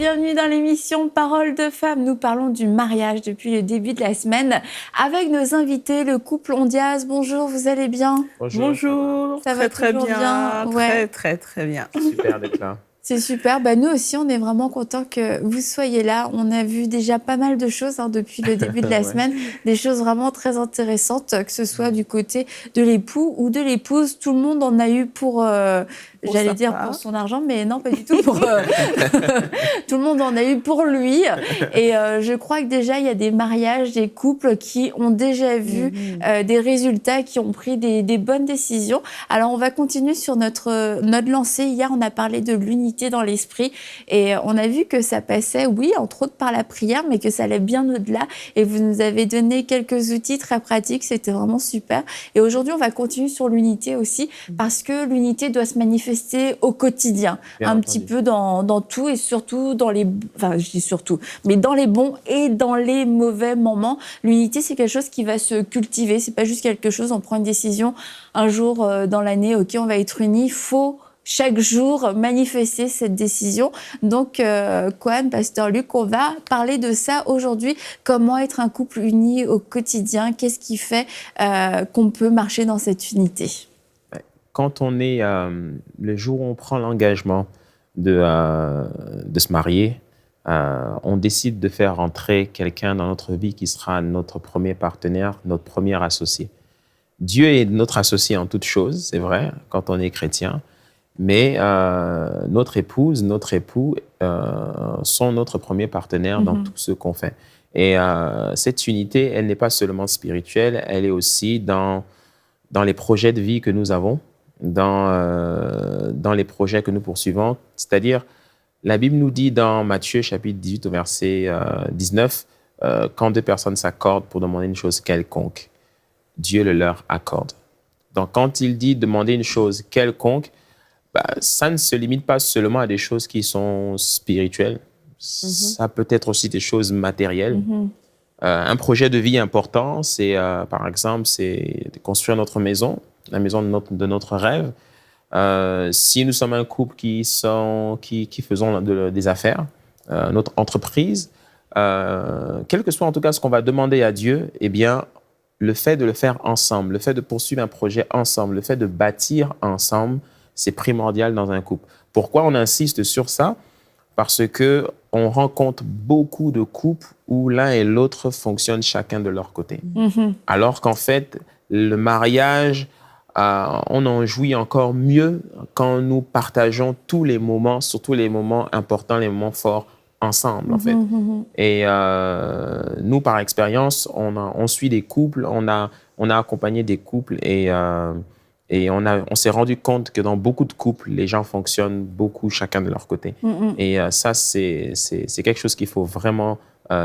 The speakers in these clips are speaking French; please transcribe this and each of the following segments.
bienvenue dans l'émission Parole de Femmes. Nous parlons du mariage depuis le début de la semaine avec nos invités, le couple Ondiaz. Bonjour, vous allez bien? Bonjour, ça va très toujours bien? Ouais. Très bien. Super d'être là. C'est super. Nous aussi, on est vraiment contents que vous soyez là. On a vu déjà pas mal de choses depuis le début de la semaine, des choses vraiment très intéressantes, que ce soit du côté de l'époux ou de l'épouse. Tout le monde en a eu pour j'allais dire pour son argent, mais non, pas du tout. Tout le monde en a eu pour lui. Et je crois que déjà, il y a des mariages, des couples qui ont déjà vu des résultats, qui ont pris des bonnes décisions. Alors, on va continuer sur notre lancée. Hier, on a parlé de l'unité dans l'esprit et on a vu que ça passait, oui, entre autres par la prière, mais que ça allait bien au-delà. Et vous nous avez donné quelques outils très pratiques. C'était vraiment super. Et aujourd'hui, on va continuer sur l'unité aussi, parce que l'unité doit se manifester au quotidien, un petit peu dans tout et surtout dans les... Enfin, je dis surtout, mais dans les bons et dans les mauvais moments. L'unité, c'est quelque chose qui va se cultiver. C'est pas juste quelque chose, on prend une décision un jour dans l'année, OK, on va être unis. Il faut chaque jour manifester cette décision. Donc, Kohan, Pasteur Luc, on va parler de ça aujourd'hui. Comment être un couple uni au quotidien? Qu'est-ce qui fait qu'on peut marcher dans cette unité? Quand on est, le jour où on prend l'engagement de se marier, on décide de faire entrer quelqu'un dans notre vie qui sera notre premier partenaire, notre premier associé. Dieu est notre associé en toutes choses, c'est vrai, quand on est chrétien, mais notre épouse, notre époux sont notre premier partenaire dans tout ce qu'on fait. Et cette unité, elle n'est pas seulement spirituelle, elle est aussi dans les projets de vie que nous avons, dans les projets que nous poursuivons. C'est-à-dire, la Bible nous dit dans Matthieu, chapitre 18, au verset 19, quand deux personnes s'accordent pour demander une chose quelconque, Dieu le leur accorde. Donc, quand il dit demander une chose quelconque, ça ne se limite pas seulement à des choses qui sont spirituelles. Ça peut être aussi des choses matérielles. Un projet de vie important, c'est, par exemple, c'est de construire notre maison, la maison de notre rêve. Si nous sommes un couple qui faisons des affaires, notre entreprise, quel que soit en tout cas ce qu'on va demander à Dieu, eh bien, le fait de le faire ensemble, le fait de poursuivre un projet ensemble, le fait de bâtir ensemble, c'est primordial dans un couple. Pourquoi on insiste sur ça? Parce qu'on rencontre beaucoup de couples où l'un et l'autre fonctionnent chacun de leur côté. Alors qu'en fait, le mariage, on en jouit encore mieux quand nous partageons tous les moments, surtout les moments importants, les moments forts, ensemble, en fait. Et nous, par expérience, on suit des couples, on a accompagné des couples et on s'est rendu compte que dans beaucoup de couples, les gens fonctionnent beaucoup chacun de leur côté. Et ça, c'est quelque chose qu'il faut vraiment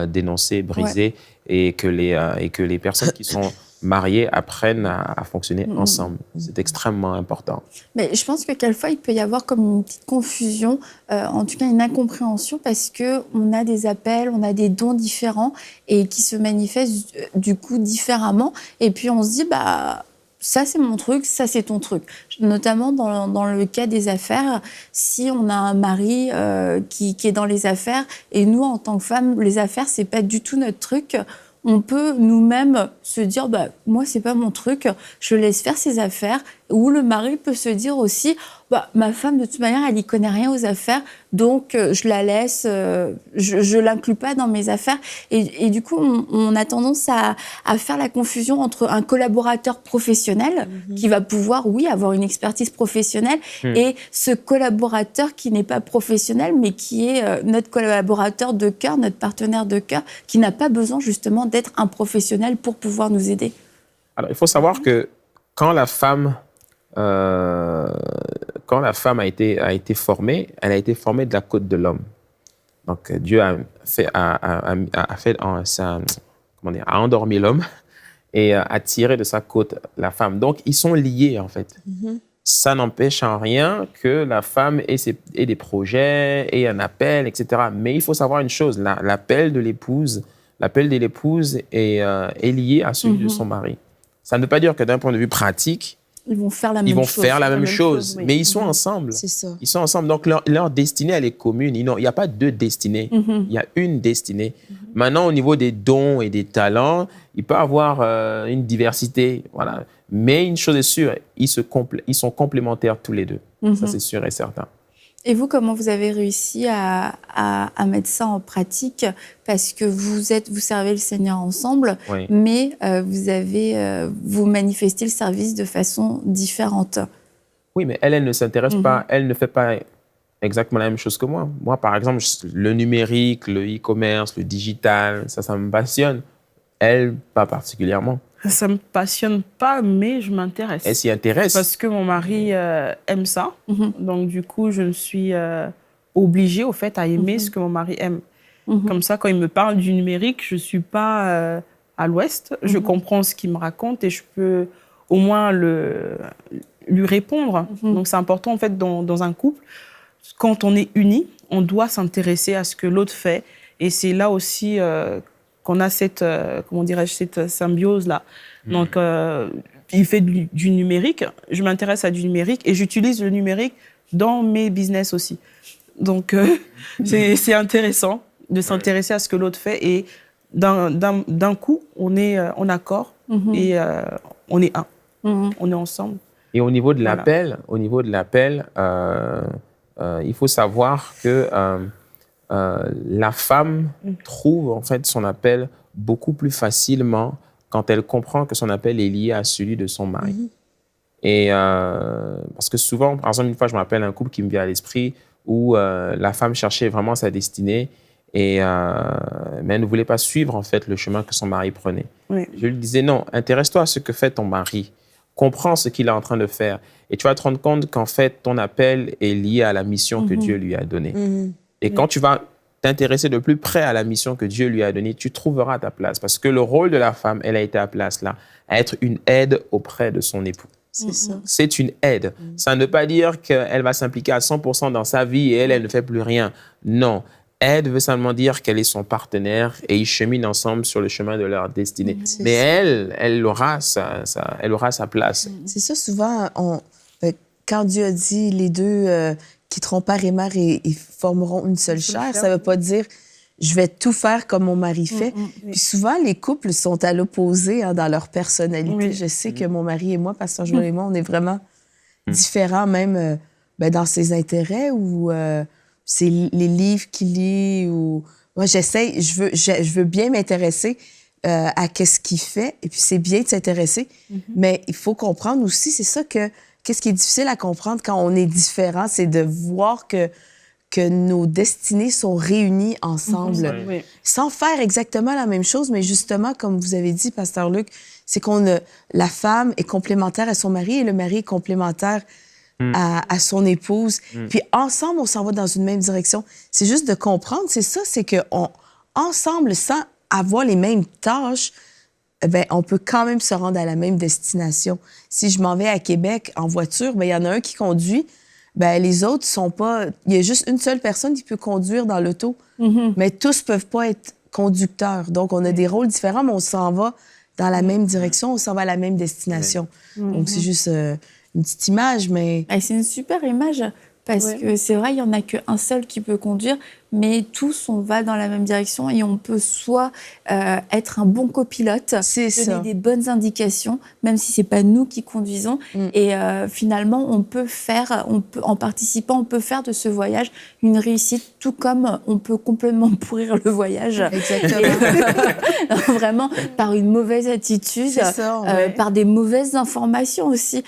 dénoncer, briser, et que les personnes qui sont mariées apprennent à fonctionner ensemble. C'est extrêmement important. Mais je pense que quelquefois, il peut y avoir comme une petite confusion, en tout cas une incompréhension, parce qu'on a des appels, on a des dons différents et qui se manifestent du coup différemment. Et puis on se dit, ça, c'est mon truc, ça, c'est ton truc. Notamment dans le cas des affaires, si on a un mari qui est dans les affaires, et nous, en tant que femmes, les affaires, c'est pas du tout notre truc, on peut nous-mêmes se dire, moi, c'est pas mon truc, je laisse faire ses affaires. Ou le mari peut se dire aussi, ma femme, de toute manière, elle n'y connaît rien aux affaires, donc je la laisse, je l'inclus pas dans mes affaires. Et du coup, on a tendance à faire la confusion entre un collaborateur professionnel qui va pouvoir, oui, avoir une expertise professionnelle, et ce collaborateur qui n'est pas professionnel, mais qui est notre collaborateur de cœur, notre partenaire de cœur, qui n'a pas besoin justement d'être un professionnel pour pouvoir nous aider. Alors, il faut savoir que quand la femme a été formée, elle a été formée de la côte de l'homme. Donc, Dieu a endormi l'homme et a tiré de sa côte la femme. Donc, ils sont liés, en fait. Ça n'empêche en rien que la femme ait des projets, ait un appel, etc. Mais il faut savoir une chose, l'appel de l'épouse est lié à celui de son mari. Ça ne veut pas dire que d'un point de vue pratique, Ils vont faire la Ils même vont chose. faire la même chose, oui. mais ils sont ensemble. C'est ça. Ils sont ensemble. Donc, leur destinée, elle est commune. Il n'y a pas deux destinées. Il y a une destinée. Maintenant, au niveau des dons et des talents, il peut y avoir une diversité. Voilà. Mais une chose est sûre, ils sont complémentaires tous les deux. Ça, c'est sûr et certain. Et vous, comment vous avez réussi à mettre ça en pratique? Parce que vous servez le Seigneur ensemble, Oui. mais vous manifestez le service de façon différente. Oui, mais elle ne s'intéresse pas, elle ne fait pas exactement la même chose que moi. Moi, par exemple, le numérique, le e-commerce, le digital, ça me passionne. Elle, pas particulièrement. Ça me passionne pas, mais je m'intéresse. Elle s'y intéresse. Parce que mon mari aime ça. Donc, du coup, je me suis obligée, au fait, à aimer ce que mon mari aime. Comme ça, quand il me parle du numérique, je ne suis pas à l'ouest. Je comprends ce qu'il me raconte et je peux au moins lui répondre. Donc, c'est important, en fait, dans un couple. Quand on est unis, on doit s'intéresser à ce que l'autre fait. Et c'est là aussi qu'on a cette symbiose-là. Donc, il fait du numérique, je m'intéresse à du numérique et j'utilise le numérique dans mes business aussi. Donc, c'est intéressant de s'intéresser à ce que l'autre fait et d'un coup, on est en accord et on est un. On est ensemble. Et au niveau de Voilà. l'appel, il faut savoir que la femme trouve en fait son appel beaucoup plus facilement quand elle comprend que son appel est lié à celui de son mari. Et parce que souvent, par exemple, une fois, je me rappelle un couple qui me vient à l'esprit où la femme cherchait vraiment sa destinée mais elle ne voulait pas suivre en fait le chemin que son mari prenait. Oui. Je lui disais non, intéresse-toi à ce que fait ton mari. Comprends ce qu'il est en train de faire. Et tu vas te rendre compte qu'en fait, ton appel est lié à la mission que Dieu lui a donnée. Et quand tu vas t'intéresser de plus près à la mission que Dieu lui a donnée, tu trouveras ta place. Parce que le rôle de la femme, elle a été à place là, à être une aide auprès de son époux. C'est ça. C'est une aide. Ça ne veut pas dire qu'elle va s'impliquer à 100% dans sa vie et elle ne fait plus rien. Non. Aide veut simplement dire qu'elle est son partenaire et ils cheminent ensemble sur le chemin de leur destinée. Mais elle aura sa place. C'est ça, souvent, quand Dieu a dit les deux quitteront père et mère et formeront une seule chair, ça ne veut pas dire je vais tout faire comme mon mari fait. Puis souvent, les couples sont à l'opposé dans leur personnalité. Je sais que mon mari et moi, Pasteur Joël et moi, on est vraiment différents, même dans ses intérêts ou c'est les livres qu'il lit. Ou... Moi, j'essaie, je veux bien m'intéresser à ce qu'il fait, et puis c'est bien de s'intéresser, mais il faut comprendre aussi, c'est ça qu'est-ce qui est difficile à comprendre quand on est différent, c'est de voir que nos destinées sont réunies ensemble, sans faire exactement la même chose, mais justement, comme vous avez dit, Pasteur Luc, c'est la femme est complémentaire à son mari et le mari est complémentaire à son épouse. Puis ensemble, on s'en va dans une même direction. C'est juste de comprendre, c'est ça, c'est qu'ensemble, sans avoir les mêmes tâches, on peut quand même se rendre à la même destination. Si je m'en vais à Québec en voiture, il y en a un qui conduit, les autres sont pas... Il y a juste une seule personne qui peut conduire dans l'auto, mais tous peuvent pas être conducteurs. Donc, on a des rôles différents, mais on s'en va dans la même direction, on s'en va à la même destination. Donc, c'est juste une petite image, mais... C'est une super image, parce que c'est vrai, il n'y en a qu'un seul qui peut conduire, mais tous, on va dans la même direction et on peut soit être un bon copilote, donner des bonnes indications, même si ce n'est pas nous qui conduisons. Et finalement, en participant, on peut faire de ce voyage une réussite, tout comme on peut complètement pourrir le voyage. Exactement. Vraiment, par une mauvaise attitude, par des mauvaises informations aussi.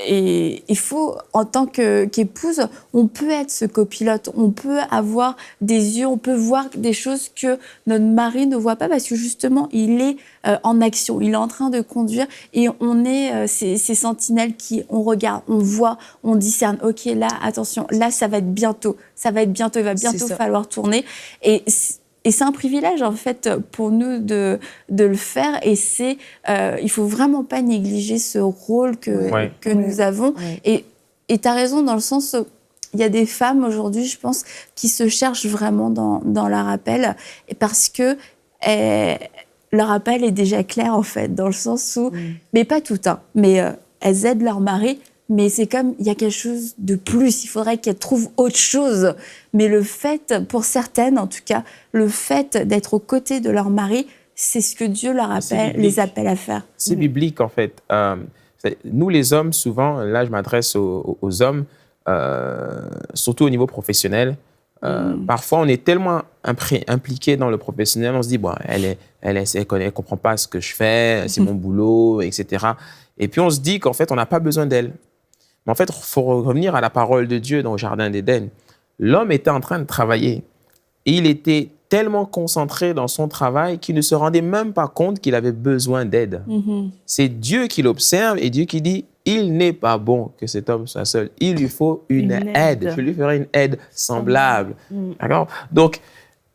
Et il faut, en tant qu'épouse, on peut être ce copilote, on peut avoir des yeux, on peut voir des choses que notre mari ne voit pas parce que justement, il est en action, il est en train de conduire et on est ces sentinelles on regarde, on voit, on discerne. OK, là, attention, là, ça va être bientôt, il va bientôt falloir tourner. Et c'est un privilège, en fait, pour nous de le faire. Et il faut vraiment pas négliger ce rôle que nous avons. Et tu as raison dans le sens... Il y a des femmes aujourd'hui, je pense, qui se cherchent vraiment dans leur appel parce que leur appel est déjà clair, en fait, dans le sens où... Mais pas tout, mais elles aident leur mari, mais c'est comme, il y a quelque chose de plus. Il faudrait qu'elles trouvent autre chose. Mais le fait, pour certaines en tout cas, le fait d'être aux côtés de leur mari, c'est ce que Dieu les appelle à faire. C'est biblique, en fait. Nous, les hommes, souvent, là, je m'adresse aux hommes, surtout au niveau professionnel. Parfois, on est tellement impliqué dans le professionnel, on se dit, bon, elle comprend pas ce que je fais, c'est mon boulot, etc. Et puis, on se dit qu'en fait, on n'a pas besoin d'elle. Mais en fait, il faut revenir à la parole de Dieu dans le Jardin d'Éden. L'homme était en train de travailler. Et il était tellement concentré dans son travail qu'il ne se rendait même pas compte qu'il avait besoin d'aide. C'est Dieu qui l'observe et Dieu qui dit, il n'est pas bon que cet homme soit seul. Il lui faut une aide. Je lui ferai une aide semblable. D'accord ? Donc,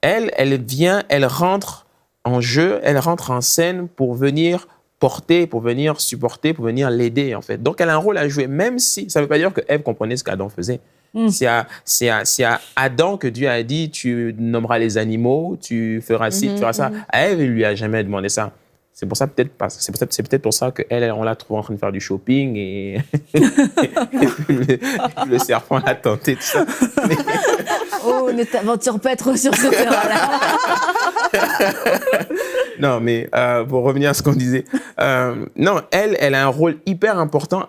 elle vient, elle rentre en jeu, elle rentre en scène pour venir porter, pour venir supporter, pour venir l'aider, en fait. Donc, elle a un rôle à jouer, même si ça ne veut pas dire que Ève comprenait ce qu'Adam faisait. C'est à Adam que Dieu a dit, tu nommeras les animaux, tu feras ci, tu feras ça. À Ève, il ne lui a jamais demandé ça. C'est pour ça peut-être pour ça qu'elle, on l'a trouvée en train de faire du shopping et le serpent l'a tenté, tout ça. Mais... Oh, ne t'aventure pas trop sur ce terrain-là. Non, mais pour revenir à ce qu'on disait, non, elle a un rôle hyper important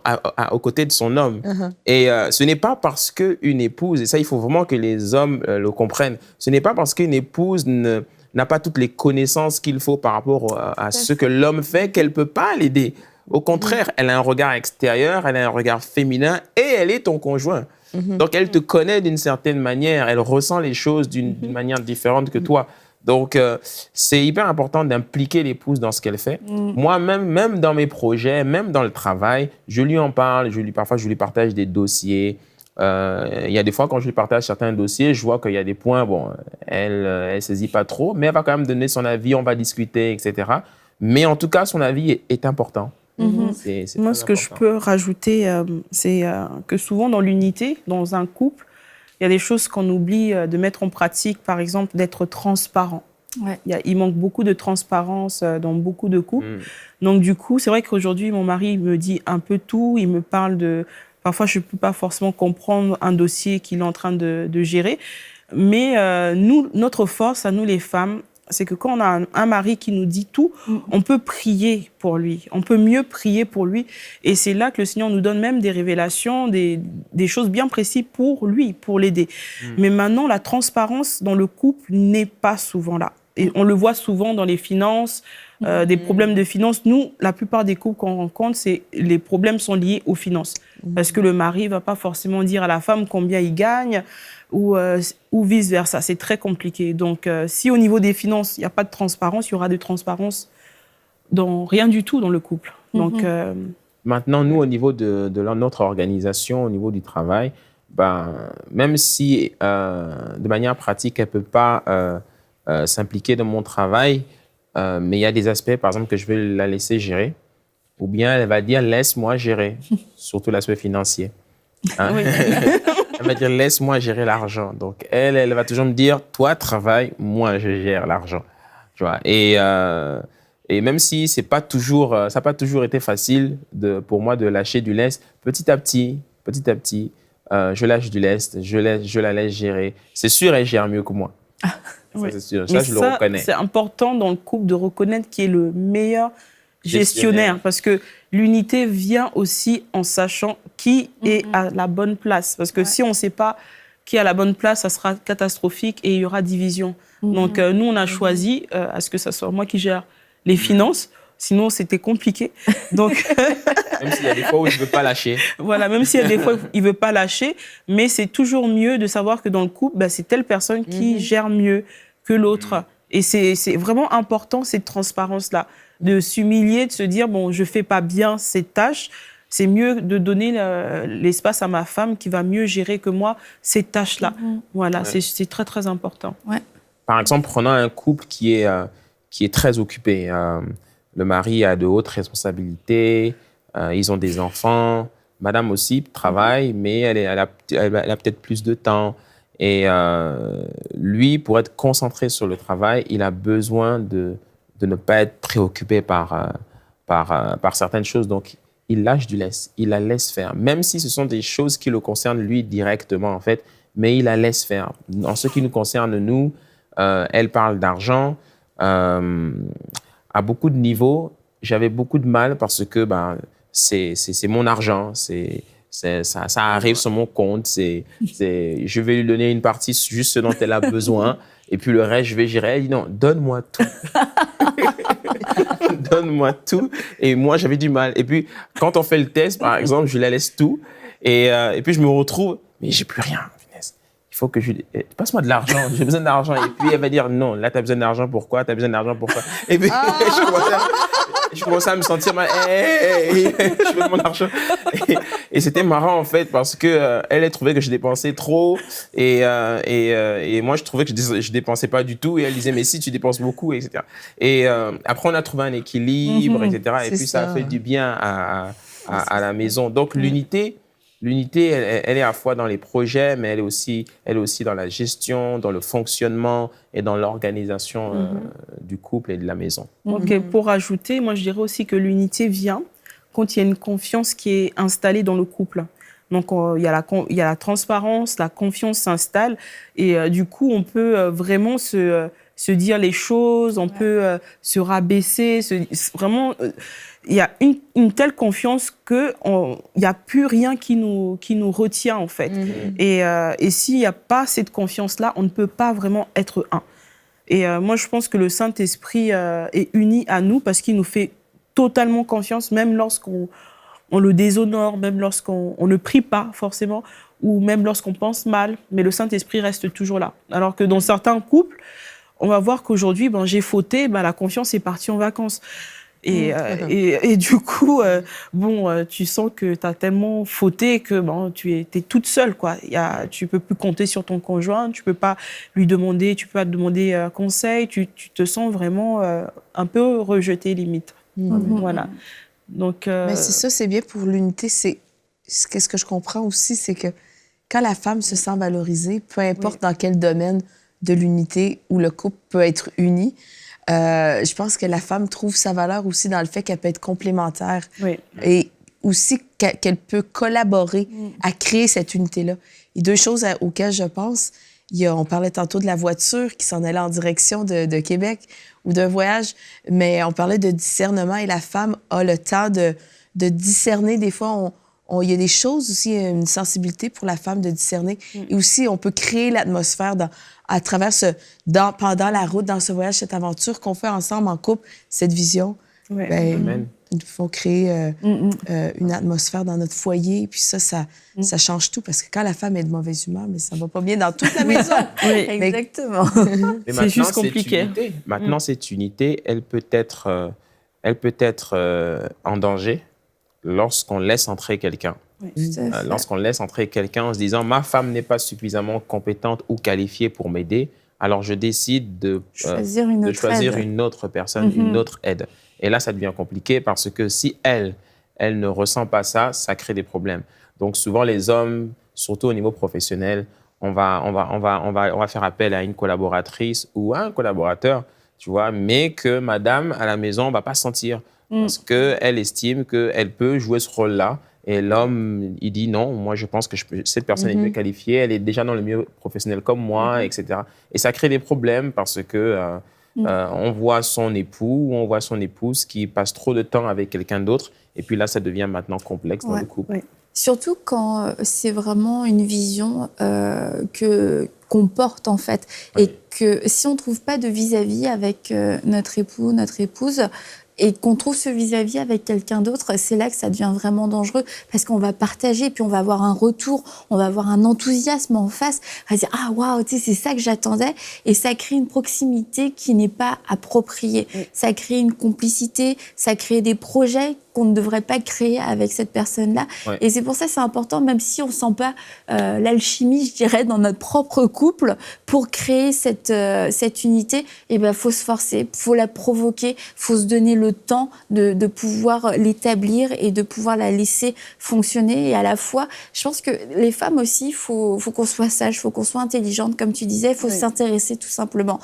aux côtés de son homme. Et ce n'est pas parce qu'une épouse, et ça, il faut vraiment que les hommes le comprennent, ce n'est pas parce qu'une épouse n'a pas toutes les connaissances qu'il faut par rapport à ce que l'homme fait qu'elle ne peut pas l'aider. Au contraire, elle a un regard extérieur, elle a un regard féminin et elle est ton conjoint. Donc, elle te connaît d'une certaine manière, elle ressent les choses d'une manière différente que toi. Donc, c'est hyper important d'impliquer l'épouse dans ce qu'elle fait. Moi, même dans mes projets, même dans le travail, je lui en parle. Parfois, je lui partage des dossiers. Il y a des fois, quand je lui partage certains dossiers, je vois qu'il y a des points, bon, elle saisit pas trop, mais elle va quand même donner son avis, on va discuter, etc. Mais en tout cas, son avis est important. C'est Moi, ce que je peux rajouter, c'est que souvent, dans l'unité, dans un couple, il y a des choses qu'on oublie de mettre en pratique, par exemple, d'être transparent. Ouais. Il manque beaucoup de transparence dans beaucoup de couples. Donc, du coup, c'est vrai qu'aujourd'hui, mon mari me dit un peu tout. Il me parle de... Parfois, je ne peux pas forcément comprendre un dossier qu'il est en train de gérer. Mais notre force, à nous les femmes, c'est que quand on a un mari qui nous dit tout, on peut prier pour lui. On peut mieux prier pour lui. Et c'est là que le Seigneur nous donne même des révélations, des choses bien précises pour lui, pour l'aider. Mais maintenant, la transparence dans le couple n'est pas souvent là. Et on le voit souvent dans les finances, des problèmes de finances. Nous, la plupart des couples qu'on rencontre, les problèmes sont liés aux finances. Parce que le mari ne va pas forcément dire à la femme combien il gagne ou vice-versa. C'est très compliqué. Donc, si au niveau des finances, il n'y a pas de transparence, il y aura de transparence dans rien du tout dans le couple. Donc, maintenant, nous, au niveau de notre organisation, au niveau du travail, même si de manière pratique, elle ne peut pas s'impliquer dans mon travail, mais il y a des aspects, par exemple, que je vais la laisser gérer, ou bien elle va dire « laisse-moi gérer », surtout l'aspect financier. Hein? Oui. Elle va dire « laisse-moi gérer l'argent ». Donc, elle va toujours me dire « toi, travaille, moi, je gère l'argent ». Tu vois? Et même si ça n'a pas toujours été facile pour moi de lâcher du lest, petit à petit, je lâche du lest, je la laisse gérer. C'est sûr, elle gère mieux que moi. Oui. Ça, c'est sûr. Ça, je le reconnais. C'est important dans le couple de reconnaître qui est le meilleur gestionnaire. Parce que l'unité vient aussi en sachant qui est à la bonne place. Parce que si on ne sait pas qui est à la bonne place, ça sera catastrophique et il y aura division. Donc, nous, on a choisi à ce que ce soit moi qui gère les finances. Sinon, c'était compliqué. Donc, même s'il y a des fois où je ne veux pas lâcher. Voilà, même s'il y a des fois où il ne veut pas lâcher. Mais c'est toujours mieux de savoir que dans le couple, c'est telle personne qui gère mieux que l'autre. Et c'est vraiment important, cette transparence-là. De s'humilier, de se dire, bon, je ne fais pas bien cette tâche. C'est mieux de donner l'espace à ma femme qui va mieux gérer que moi cette tâche-là. Voilà, c'est très, très important. Ouais. Par exemple, prenons un couple qui est très occupé. Le mari a de hautes responsabilités, ils ont des enfants. Madame aussi travaille, mais elle a peut-être plus de temps. Et lui, pour être concentré sur le travail, il a besoin de ne pas être préoccupé par certaines choses. Donc, il lâche du lest, il la laisse faire, même si ce sont des choses qui le concernent lui directement en fait, mais il la laisse faire. En ce qui nous concerne, nous, elle parle d'argent à beaucoup de niveaux. J'avais beaucoup de mal parce que c'est mon argent, ça arrive sur mon compte, je vais lui donner une partie juste ce dont elle a besoin et puis le reste, je vais gérer. Elle dit non, donne-moi tout. Donne-moi tout. Et moi, j'avais du mal. Et puis, quand on fait le test, par exemple, je la laisse tout. Et puis, je me retrouve, mais j'ai plus rien. Il faut que passe-moi de l'argent, j'ai besoin d'argent. Et puis, elle va dire, non, là, tu as besoin d'argent, pourquoi? Tu as besoin d'argent, pourquoi? Et puis, je commençais à me sentir mal. Je veux mon argent. Et c'était marrant, en fait, parce que elle trouvait que je dépensais trop. Et moi, je trouvais que je dépensais pas du tout. Et elle disait, mais si, tu dépenses beaucoup, etc. Et après, on a trouvé un équilibre, etc. Et puis, ça a fait du bien à la maison. Donc, l'unité, elle est à la fois dans les projets, mais elle est aussi dans la gestion, dans le fonctionnement et dans l'organisation du couple et de la maison. Donc, pour ajouter, moi, je dirais aussi que l'unité vient quand il y a une confiance qui est installée dans le couple. Donc, il y a la transparence, la confiance s'installe et du coup, on peut vraiment se dire les choses, on peut se rabaisser, vraiment... Il y a une telle confiance qu'il n'y a plus rien qui nous retient, en fait. Et s'il n'y a pas cette confiance-là, on ne peut pas vraiment être un. Et moi, je pense que le Saint-Esprit est uni à nous parce qu'il nous fait totalement confiance, même lorsqu'on le déshonore, même lorsqu'on ne prie pas forcément, ou même lorsqu'on pense mal. Mais le Saint-Esprit reste toujours là. Alors que dans certains couples, on va voir qu'aujourd'hui, j'ai fauté, la confiance est partie en vacances. Et du coup, tu sens que tu as tellement fauté que tu es toute seule, quoi. Tu peux plus compter sur ton conjoint, tu peux pas lui demander, tu peux pas te demander conseil, tu te sens vraiment un peu rejeté limite. Voilà. Donc. Mais c'est ça, c'est bien pour l'unité. Qu'est-ce que je comprends aussi, c'est que quand la femme se sent valorisée, peu importe dans quel domaine de l'unité où le couple peut être uni. Je pense que la femme trouve sa valeur aussi dans le fait qu'elle peut être complémentaire et aussi qu'elle peut collaborer à créer cette unité-là. Et deux choses auxquelles je pense, on parlait tantôt de la voiture qui s'en allait en direction de Québec ou d'un voyage, mais on parlait de discernement et la femme a le temps de discerner. Des fois, il y a des choses aussi, une sensibilité pour la femme de discerner. Et aussi, on peut créer l'atmosphère à travers pendant la route, dans ce voyage, cette aventure qu'on fait ensemble en couple, cette vision. Il faut créer une atmosphère dans notre foyer. Et puis ça change tout. Parce que quand la femme est de mauvaise humeur, mais ça va pas bien dans toute la maison. Exactement. C'est juste compliqué. Maintenant, cette unité, elle peut être en danger lorsqu'on laisse entrer quelqu'un. Lorsqu'on laisse entrer quelqu'un en se disant « ma femme n'est pas suffisamment compétente ou qualifiée pour m'aider, alors je décide de choisir une autre personne, une autre aide ». Et là, ça devient compliqué parce que si elle ne ressent pas ça, ça crée des problèmes. Donc souvent, les hommes, surtout au niveau professionnel, on va faire appel à une collaboratrice ou à un collaborateur, tu vois, mais que madame, à la maison, ne va pas sentir parce qu'elle estime qu'elle peut jouer ce rôle-là. Et l'homme, il dit non, moi je pense que cette personne est mieux qualifiée, elle est déjà dans le milieu professionnel comme moi, etc. Et ça crée des problèmes parce que on voit son époux ou on voit son épouse qui passe trop de temps avec quelqu'un d'autre. Et puis là, ça devient maintenant complexe dans le couple. Ouais. Surtout quand c'est vraiment une vision qu'on porte en fait. Et que si on ne trouve pas de vis-à-vis avec notre époux, notre épouse, et qu'on trouve ce vis-à-vis avec quelqu'un d'autre, c'est là que ça devient vraiment dangereux parce qu'on va partager, puis on va avoir un retour, on va avoir un enthousiasme en face, on va dire « Ah, waouh, tu sais, c'est ça que j'attendais » et ça crée une proximité qui n'est pas appropriée. Ça crée une complicité, ça crée des projets qu'on ne devrait pas créer avec cette personne-là. Et c'est pour ça que c'est important, même si on ne sent pas l'alchimie, je dirais, dans notre propre couple, pour créer cette unité, il faut se forcer, il faut la provoquer, il faut se donner le temps de pouvoir l'établir et de pouvoir la laisser fonctionner. Et à la fois, je pense que les femmes aussi, il faut qu'on soit sage, il faut qu'on soit intelligente, comme tu disais, il faut s'intéresser tout simplement.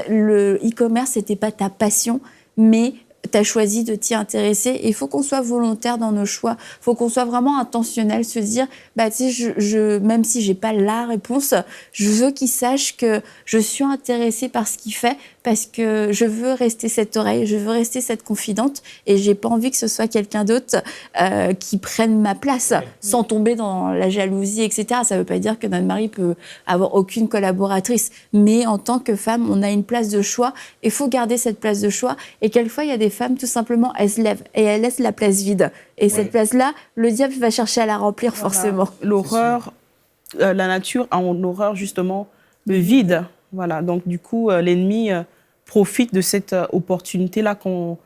Le e-commerce, ce n'était pas ta passion, mais tu as choisi de t'y intéresser. Et il faut qu'on soit volontaire dans nos choix. Il faut qu'on soit vraiment intentionnel, se dire, tu sais, même si j'ai pas la réponse, je veux qu'il sache que je suis intéressée par ce qu'il fait, parce que je veux rester cette oreille, je veux rester cette confidente, et j'ai pas envie que ce soit quelqu'un d'autre qui prenne ma place, sans tomber dans la jalousie, etc. Ça veut pas dire que notre mari peut avoir aucune collaboratrice, mais en tant que femme, on a une place de choix, et il faut garder cette place de choix. Et quelquefois, il y a des femmes, tout simplement, elles se lèvent et elles laissent la place vide. Et cette place-là, le diable va chercher à la remplir, forcément. L'horreur, la nature a en horreur, justement, le vide. Voilà. Donc, du coup, l'ennemi profite de cette opportunité-là qu'on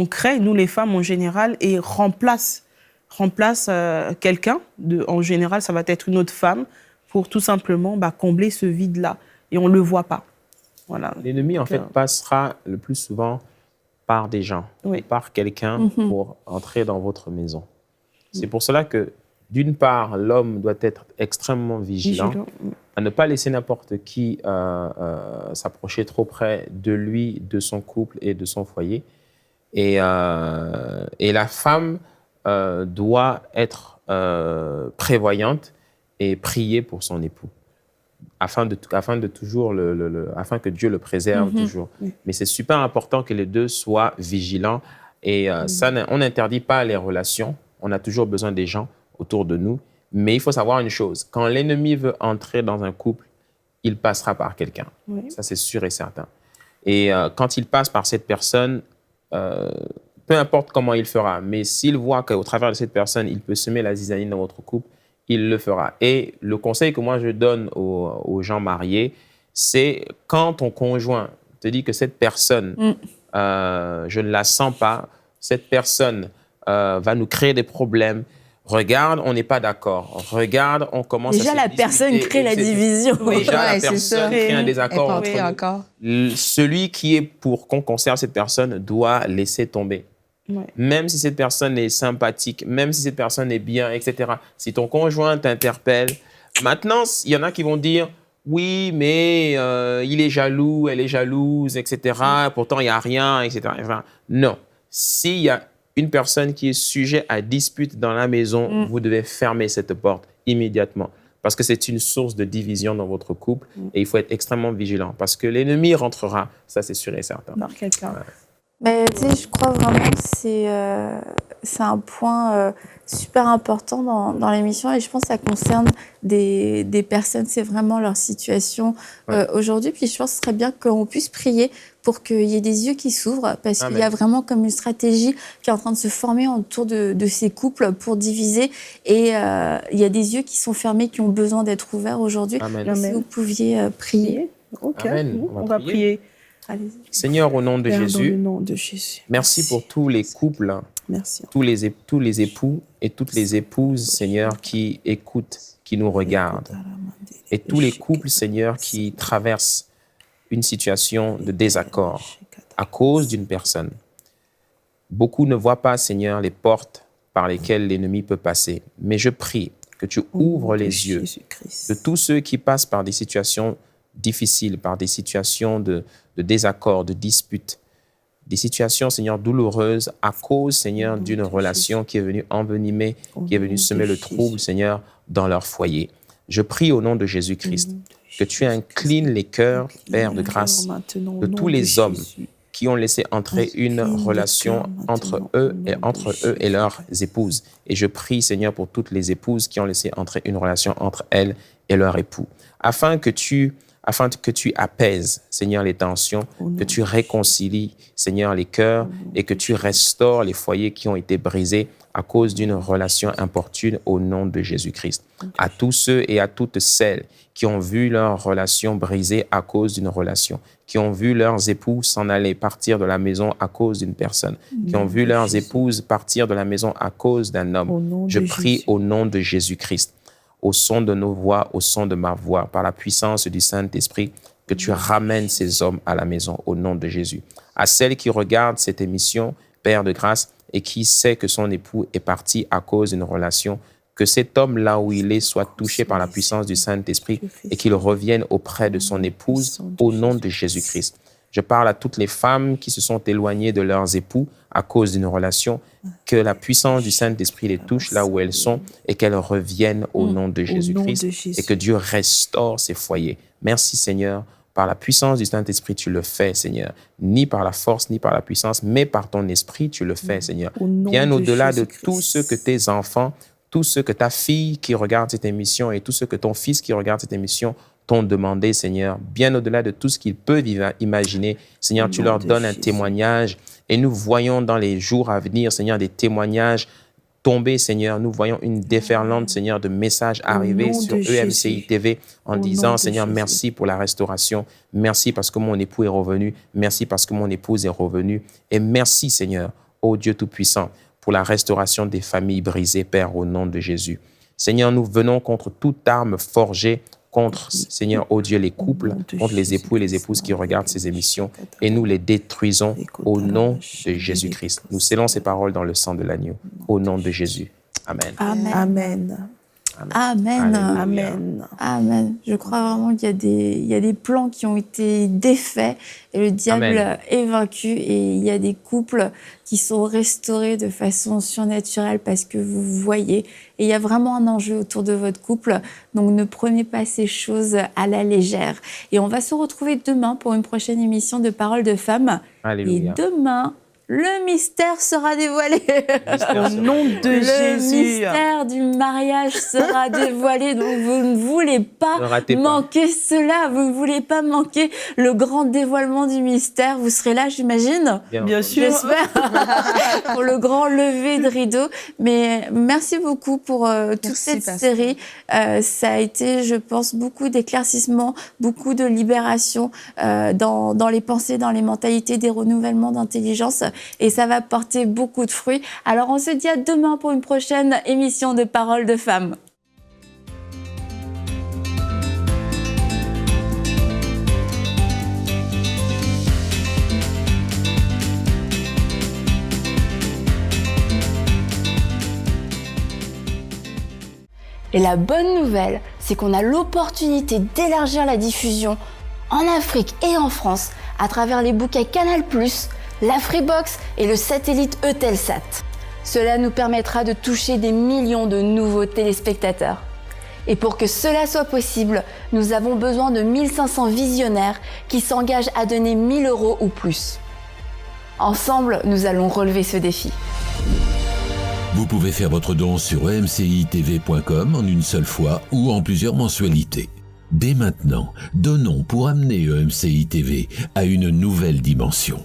crée, nous, les femmes, en général, et remplace quelqu'un. En général, ça va être une autre femme pour tout simplement combler ce vide-là. Et on ne le voit pas. Voilà. L'ennemi, en fait, passera le plus souvent par des gens, par quelqu'un pour entrer dans votre maison. C'est pour cela que, d'une part, l'homme doit être extrêmement vigilant à ne pas laisser n'importe qui s'approcher trop près de lui, de son couple et de son foyer. Et la femme doit être prévoyante et prier pour son époux, afin que Dieu le préserve toujours. Mais c'est super important que les deux soient vigilants. Et on n'interdit pas les relations. On a toujours besoin des gens autour de nous. Mais il faut savoir une chose. Quand l'ennemi veut entrer dans un couple, il passera par quelqu'un. Ça, c'est sûr et certain. Et quand il passe par cette personne, peu importe comment il fera, mais s'il voit qu'au travers de cette personne, il peut semer la zizanie dans votre couple, il le fera. Et le conseil que moi je donne aux gens mariés, c'est quand ton conjoint te dit que cette personne, je ne la sens pas, cette personne va nous créer des problèmes. Regarde, on n'est pas d'accord. Regarde, on commence déjà à se la personne crée la division. Déjà la personne crée un désaccord encore. Celui qui est pour qu'on conserve cette personne doit laisser tomber. Même si cette personne est sympathique, même si cette personne est bien, etc. Si ton conjoint t'interpelle, maintenant, il y en a qui vont dire « Oui, mais il est jaloux, elle est jalouse, etc. Pourtant, il n'y a rien, etc. » Non. S'il y a une personne qui est sujet à dispute dans la maison, vous devez fermer cette porte immédiatement. Parce que c'est une source de division dans votre couple. Et il faut être extrêmement vigilant. Parce que l'ennemi rentrera, ça c'est sûr et certain. Dans quelqu'un. Mais tu sais, je crois vraiment que c'est un point super important dans l'émission, et je pense que ça concerne des personnes, c'est vraiment leur situation aujourd'hui. Puis je pense que ce serait bien qu'on puisse prier pour qu'il y ait des yeux qui s'ouvrent, parce qu'il y a vraiment comme une stratégie qui est en train de se former autour de ces couples pour diviser, et il y a des yeux qui sont fermés, qui ont besoin d'être ouverts aujourd'hui. Si vous pouviez prier. Ok, on va prier. Seigneur, au nom de Père, Jésus, dans le nom de Jésus. Merci pour tous les couples, tous les époux et toutes les épouses, Seigneur, qui écoutent, qui nous regardent. Et tous les couples, Seigneur, qui traversent une situation de désaccord à cause d'une personne. Beaucoup ne voient pas, Seigneur, les portes par lesquelles l'ennemi peut passer. Mais je prie que tu ouvres les yeux de tous ceux qui passent par des situations difficiles, par des situations de désaccord, de disputes, des situations, Seigneur, douloureuses à cause, Seigneur, d'une relation qui est venue envenimer, qui est venue semer le trouble, Seigneur, dans leur foyer. Je prie au nom de Jésus-Christ que tu inclines les cœurs, Père de grâce, de tous les hommes qui ont laissé entrer une relation entre eux et leurs épouses. Et je prie, Seigneur, pour toutes les épouses qui ont laissé entrer une relation entre elles et leur époux, afin que tu apaises, Seigneur, les tensions, que tu réconcilies, Seigneur, les cœurs, et que tu restaures les foyers qui ont été brisés à cause d'une relation importune au nom de Jésus-Christ. À tous ceux et à toutes celles qui ont vu leur relation brisée à cause d'une relation, qui ont vu leurs époux s'en aller, partir de la maison à cause d'une personne, qui ont vu leurs épouses partir de la maison à cause d'un homme. Je prie au nom de Jésus-Christ, au son de nos voix, au son de ma voix, par la puissance du Saint-Esprit, que tu ramènes ces hommes à la maison au nom de Jésus. À celles qui regardent cette émission, Père de grâce, et qui sait que son époux est parti à cause d'une relation, que cet homme, là où il est, soit touché par la puissance du Saint-Esprit et qu'il revienne auprès de son épouse au nom de Jésus-Christ. Je parle à toutes les femmes qui se sont éloignées de leurs époux à cause d'une relation, que la puissance du Saint-Esprit les touche là où elles sont et qu'elles reviennent au nom de Jésus-Christ et que Dieu restaure ces foyers. Merci Seigneur, par la puissance du Saint-Esprit, tu le fais Seigneur. Ni par la force, ni par la puissance, mais par ton esprit, tu le fais Seigneur. Bien au-delà de tout ce que tes enfants, tout ce que ta fille qui regarde cette émission et tout ce que ton fils qui regarde cette émission t'ont demandé, Seigneur, bien au-delà de tout ce qu'ils peuvent imaginer. Seigneur, tu leur donnes un témoignage et nous voyons dans les jours à venir, Seigneur, des témoignages tomber, Seigneur. Nous voyons une déferlante, Seigneur, de messages arriver sur EMCI TV en disant, Seigneur, merci pour la restauration. Merci parce que mon époux est revenu. Merci parce que mon épouse est revenue. Et merci, Seigneur, ô Dieu Tout-Puissant, pour la restauration des familles brisées, Père, au nom de Jésus. Seigneur, nous venons contre toute arme forgée contre, Seigneur, ô Dieu, les couples, contre les époux et les épouses qui regardent ces émissions, et nous les détruisons au nom de Jésus-Christ. Nous scellons ces paroles dans le sang de l'agneau, au nom de Jésus. Amen. Amen. Amen. Amen. Amen. Amen. Je crois vraiment qu'il y a des plans qui ont été défaits et le diable est vaincu et il y a des couples qui sont restaurés de façon surnaturelle parce que vous voyez. Et il y a vraiment un enjeu autour de votre couple. Donc ne prenez pas ces choses à la légère. Et on va se retrouver demain pour une prochaine émission de Paroles de Femmes. Alléluia. Et demain, le mystère sera dévoilé. Au nom de Jésus. Le mystère du mariage sera dévoilé. Donc, vous ne voulez pas manquer cela. Vous ne voulez pas manquer le grand dévoilement du mystère. Vous serez là, j'imagine. Bien sûr. J'espère. Pour le grand lever de rideau. Mais merci beaucoup pour toute cette série. Ça a été, je pense, beaucoup d'éclaircissements, beaucoup de libération dans les pensées, dans les mentalités, des renouvellements d'intelligence. Et ça va porter beaucoup de fruits. Alors on se dit à demain pour une prochaine émission de Paroles de Femmes. Et la bonne nouvelle, c'est qu'on a l'opportunité d'élargir la diffusion en Afrique et en France à travers les bouquets Canal+, la Freebox et le satellite Eutelsat. Cela nous permettra de toucher des millions de nouveaux téléspectateurs. Et pour que cela soit possible, nous avons besoin de 1500 visionnaires qui s'engagent à donner 1 000 € ou plus. Ensemble, nous allons relever ce défi. Vous pouvez faire votre don sur emcitv.com en une seule fois ou en plusieurs mensualités. Dès maintenant, donnons pour amener EMCI TV à une nouvelle dimension.